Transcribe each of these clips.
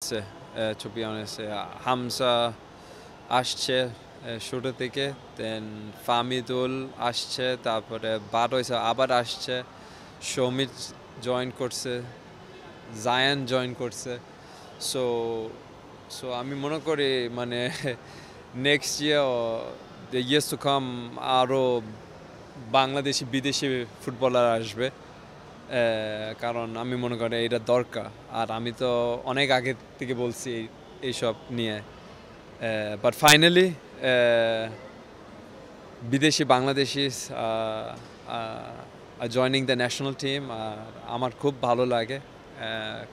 হচ্ছে two be honest. Hamza আসছে শুরু থেকে, দেন ফামিদুল আসছে, তারপরে বারোইসা আবার আসছে, সৌমিত জয়েন করছে, জায়ান জয়েন করছে। সো সো আমি মনে করি মানে next year the years to come আরও বাংলাদেশি বিদেশি ফুটবলার আসবে। কারণ আমি মনে করি এটা দরকার, আর আমি তো অনেক আগে থেকে বলছি এইসব নিয়ে। বাট ফাইনালি বিদেশি Bangladeshi joining the national team আমার খুব ভালো লাগে।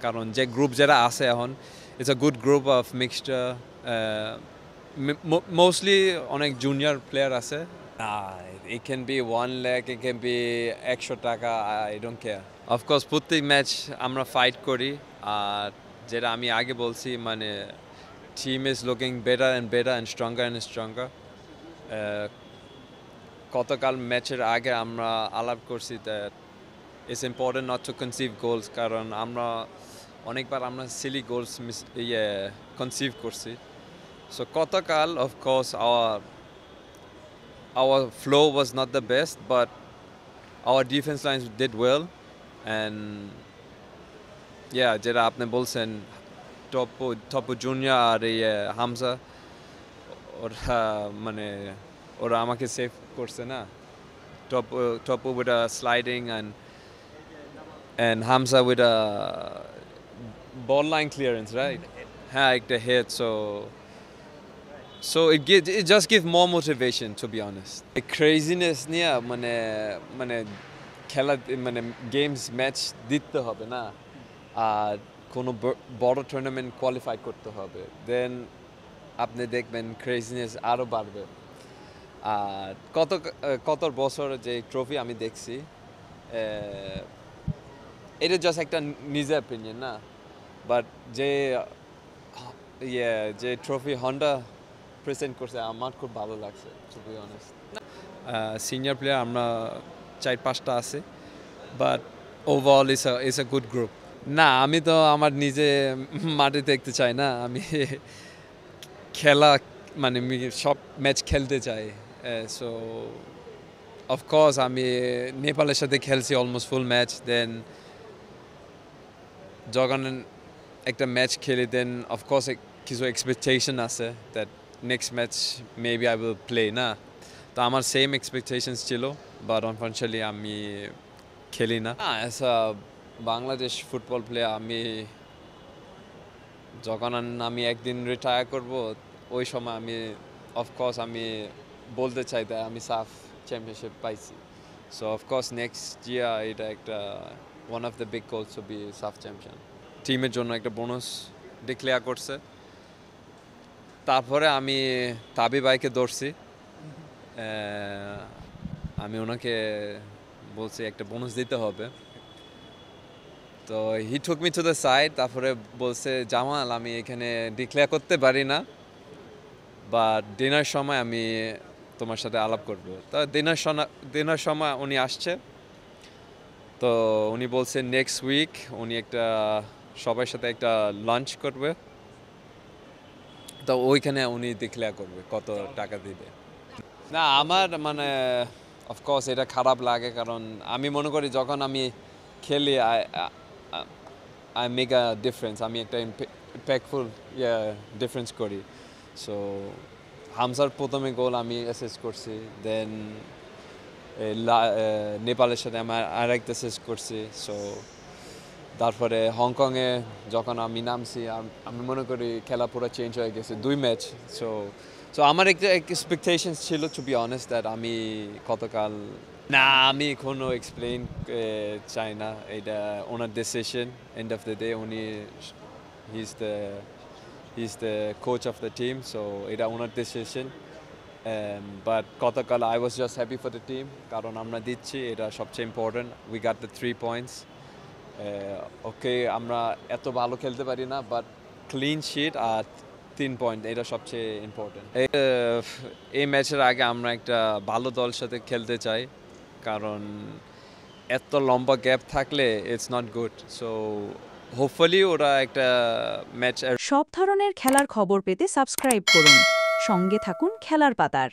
কারণ যে গ্রুপ যারা আছে এখন, it's a good group of mixture. Mostly অনেক জুনিয়র প্লেয়ার আছে। It can be 1 lakh, it can be 100 টাকা, I don't care. অফকোর্স প্রত্যেক ম্যাচ আমরা ফাইট করি, আর যেটা আমি আগে বলছি মানে team is looking better and stronger. গতকাল ম্যাচের আগে আমরা আলাপ করছি that it's important not to conceive goals, কারণ আমরা অনেকবার আমরা সিলি গোলস কনসিভ করছি। সো গতকাল of course our flow was not the best, but our defense lines did well. And yeah, যেটা আপনি বলছেন টপো জুনিয়র আর এই হামজা, ওরা মানে ওরা আমাকে সেভ করছে না। টপো with a sliding and Hamza with a ball line clearance, right? হ্যাঁ, একটা head. So it just gives more motivation, to be honest. The craziness নিয়ে মানে খেলা মানে গেমস ম্যাচ দিতে হবে না, আর কোনো বড় টুর্নামেন্ট কোয়ালিফাই করতে হবে, দেন আপনি দেখবেন ক্রেজিনেস আরও বাড়বে। আর কত বছর যে ট্রফি আমি দেখছি, এটা জাস্ট একটা নিজের অপিনিয়ন না, বাট যে ট্রফি হন্ডা প্রেজেন্ট করছে আমার খুব ভালো লাগছে, to be honest. Senior player আমরা 4-5টা আছে, but overall is a good group. না, আমি তো আমার নিজে মাঠে দেখতে চাই না, আমি খেলা মানে সব ম্যাচ খেলতে চাই। সো অফকোর্স আমি নেপালের সাথে খেলছি অলমোস্ট ফুল ম্যাচ, দেন যখন একটা ম্যাচ খেলি দেন অফকোর্স কিছু এক্সপেকটেশন আছে that next match maybe I will play না। তো আমার সেম এক্সপেকটেশনস ছিল, বাট আনফর্চুনেটলি আমি খেলি না। As a Bangladesh football player যখন আমি একদিন রিটায়ার করব, ওই সময় আমি অফকোর্স আমি বলতে চাই যে আমি সাফ চ্যাম্পিয়নশিপ পাইছি। সো অফকোর্স নেক্সট ইয়ার এটা একটা one of the big goals to be SAFF champion. টিমের জন্য একটা বোনাস ডিক্লেয়ার করছে, তারপরে আমি তাবি ভাইকে ধরছি, আমি ওনাকে বলছি একটা বোনাস দিতে হবে। তো he took me to the side, তারপরে বলছে জামাল আমি এখানে ডিক্লেয়ার করতে পারি না, বা ডিনার সময় আমি তোমার সাথে আলাপ করবো। তো ডিনার সময় উনি আসছে, তো উনি বলছে নেক্সট উইক উনি একটা সবার সাথে একটা লাঞ্চ করবে, তো ওইখানে উনি ডিক্লেয়ার করবে কত টাকা দিবে। না, আমার মানে অফকোর্স এটা খারাপ লাগে, কারণ আমি মনে করি যখন আমি খেলি আই মেক আ ডিফারেন্স, আমি একটা ইম্প্যাক্টফুল ডিফারেন্স করি। সো হামজার প্রথমে গোল আমি অ্যাসিস্ট করছি, দেন নেপালের সাথে আমার আরেকটা অ্যাসিস্ট করছি। সো তারপরে হংকংয়ে যখন আমি নামছি, আমি মনে করি খেলা পুরো চেঞ্জ হয়ে গেছে 2 ম্যাচ। সো আমার একটা এক্সপেকটেশনস ছিল, টু বি অনেস্ট, দ্যাট আমি গতকাল না, আমি কোনো এক্সপ্লেইন চাই না, এটা ওনার decision. End of the day উনি he is the coach of the team, so এটা ওনার ডিসিশন। বাট গতকাল I was just happy for the team, কারণ আমরা দিচ্ছি, এটা সবচেয়ে important. We got the 3 points. Okay, আমরা এত ভালো খেলতে পারি না, বাট ক্লিন শিট আর 3 পয়েন্ট এটা সবচেয়ে ইম্পর্টেন্ট। এই ম্যাচের আগে আমরা একটা ভালো দলের সাথে খেলতে চাই, কারণ এত লম্বা গ্যাপ থাকলে it's not good. So hopefully ওরা একটা ম্যাচ সব ধরনের খেলার খবর পেতে সাবস্ক্রাইব করুন। সঙ্গে থাকুন খেলার পাতার।